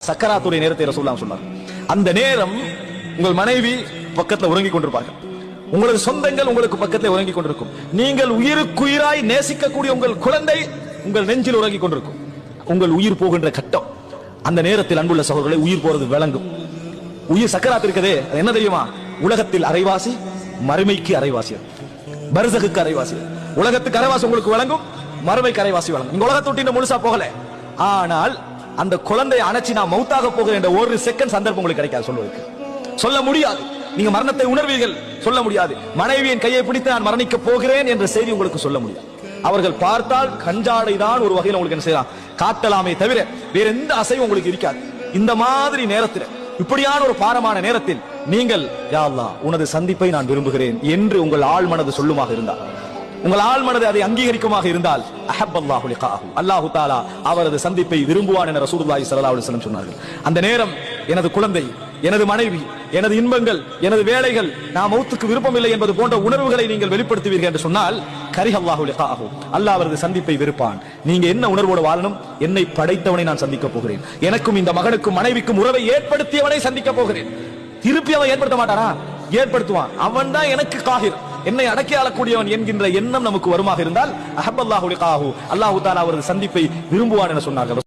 சக்கராத்துடைய நேரத்தை ரசூலுல்லாஹ் சொன்னார். அந்த நேரம் உங்கள் மனைவி பக்கத்துல உறங்கிக் கொண்டிருப்பார்கள், உங்களது சொந்தங்கள் உங்களுக்கு பக்கத்தில் உறங்கிக் கொண்டிருக்கும், நீங்கள் உயிருக்குயிராய் நேசிக்கக்கூடிய உங்கள் குழந்தை உங்கள் நெஞ்சில் உறங்கிக் கொண்டிருக்கும். உங்கள் உயிர் போகின்ற கட்டம், அந்த நேரத்தில் அன்புள்ள சகோதரர்களை உயிர் போறது விளங்கும். உயிர் சக்கராத்து இருக்கதே, என்ன தெரியுமா? உலகத்தில் அரைவாசி, மறுமைக்கு அரைவாசி, பர்சகுக்கு அரைவாசி. உலகத்துக்கு அரைவாசி உங்களுக்கு விளங்கும், மறுமைக்கு அரைவாசி விளங்கும். நீங்க உலகத்தை விட்டு முழுசா போகல, ஆனால் அந்த குழந்தையை அணைச்சி நான் மௌத்தாக போகிறேன் என்ற ஒரு செகண்ட் சந்தர்ப்பம் உங்களுக்கு கிடைக்காது, சொல்வதற்கு சொல்ல முடியாது. நீங்க மரணத்தை உணர்வீர்கள், சொல்ல முடியாது. மனைவியின் கையை பிடித்து நான் மரணிக்க போகிறேன் என்ற செய்தி உங்களுக்கு சொல்ல முடியாது. அவர்கள் பார்த்தால் கஞ்சாடை தான் ஒரு வகையில் உங்களுக்கு என்ன செய்யலாம், காட்டலாமே தவிர வேற எந்த அசைவும் உங்களுக்கு இருக்காது. இந்த மாதிரி நேரத்தில், இப்படியான ஒரு பாரமான நேரத்தில் நீங்கள் யா அல்லாஹ் உனது சந்திப்பை நான் விரும்புகிறேன் என்று உங்கள் ஆழ் மனது சொல்லுமாக இருந்தால், உங்கள் ஆழ் மனது அதை அங்கீகரிக்குமாக இருந்தால், அஹப்பல்லாஹு லிகாஹு, அல்லாஹு தஆலா அவரது சந்திப்பை விரும்புவான் என ரசூலுல்லாஹி ஸல்லல்லாஹு அலைஹி வஸல்லம் சொன்னார்கள். அந்த நேரம் எனது குழந்தை, எனது மனைவி, எனது இன்பங்கள், எனது வேலைகள், நான் மௌத்துக்கு விருப்பம் இல்லை என்பது போன்ற உணர்வுகளை நீங்கள் வெளிப்படுத்துவீர்கள் என்று சொன்னால், கரிஹல்லாஹு லிகாஹு, அல்லாஹ் அவரது சந்திப்பை விருப்பான். நீங்க என்ன உணர்வோடு வாழணும்? என்னை படைத்தவனை நான் சந்திக்க போகிறேன், எனக்கும் இந்த மகனுக்கும் மனைவிக்கும் உறவை ஏற்படுத்தியவனை சந்திக்க போகிறேன். திருப்பி அவன் ஏற்படுத்த மாட்டானா? ஏற்படுத்துவான். அவன் தான் எனக்கு காஹிர், என்னை அடக்கி ஆளக்கூடியவன் என்கின்ற எண்ணம் நமக்கு வருமாக இருந்தால், அஹப்பல்லாஹு லிகாஹு, அல்லாஹு தஆலா அவரது சந்திப்பை விரும்புவான் என சொன்னார்கள்.